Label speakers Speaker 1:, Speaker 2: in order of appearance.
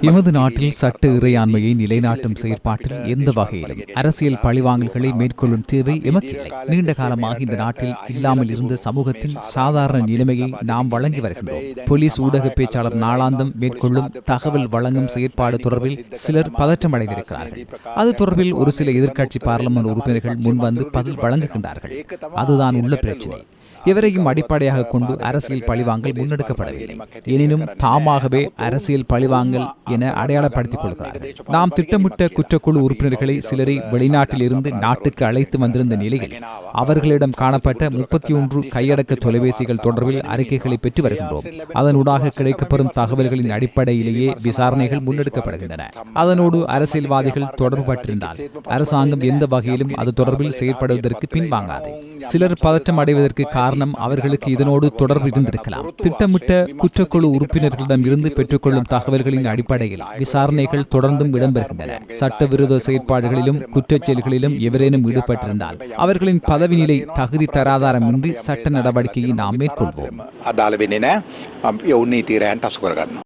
Speaker 1: எமது நாட்டில் சட்ட இறையாண்மையை நிலைநாட்டும் செயற்பாட்டில் எந்த வகையிலும் அரசியல் பழிவாங்கல்களை மேற்கொள்ளும் தேவை எமக்கில்லை. நீண்ட காலமாக இந்த நாட்டில் இல்லாமல் இருந்த சமூகத்தின் சாதாரண நிலைமையை நாம் வழங்கி வருகின்றோம். போலீஸ் ஊடக பேச்சாளர் நாளாந்தம் மேற்கொள்ளும் தகவல் வழங்கும் செயற்பாடு தொடர்பில் சிலர் பதற்றமடைந்திருக்கிறார்கள். அது தொடர்பில் ஒரு சில எதிர்க்கட்சி பாராளுமன்ற உறுப்பினர்கள் முன்வந்து பதில் வழங்குகின்றார்கள். அதுதான் உள்ள பிரச்சினை. எவரையும் அடிப்படையாக கொண்டு அரசியல் பழிவாங்கல் முன்னெடுக்கப்படவில்லை. எனினும் தாமாகவே அரசியல் பழிவாங்கல் என அடையாளப்படுத்திக் கொள்கிறார்கள். நாம் திட்டமிட்ட குற்றக்குழு உறுப்பினர்களை சிலரை வெளிநாட்டில் இருந்து நாட்டுக்கு அழைத்து வந்திருந்த நிலையில் அவர்களிடம் காணப்பட்ட 31 கையடக்க தொலைபேசிகள் தொடர்பில் அறிக்கைகளை பெற்று வருகின்றோம். அதனூடாக கிடைக்கப்பெறும் தகவல்களின் அடிப்படையிலேயே விசாரணைகள் முன்னெடுக்கப்படுகின்றன. அதனோடு அரசியல்வாதிகள் தொடர்புபட்டிருந்தால் அரசாங்கம் எந்த வகையிலும் அது தொடர்பில் செயற்படுவதற்கு பின்வாங்காது. சிலர் பதற்றம் அடைவதற்கு காரணம் அவர்களுக்கு இதனோடு தொடர்பு இருந்திருக்கலாம். திட்டமிட்ட குற்றக்குழு உறுப்பினர்களிடம் இருந்து பெற்றுக்கொள்ளும் தகவல்களின் அடிப்படையில் விசாரணைகள் தொடர்ந்தும் இடம்பெறுகின்றன. சட்டவிரோத செயற்பாடுகளிலும் குற்றச் செயல்களிலும் எவரேனும் ஈடுபட்டிருந்தால் அவர்களின் பதவி நிலை தகுதி தராதாரமின்றி சட்ட நடவடிக்கையை நாம் மேற்கொள்வோம்.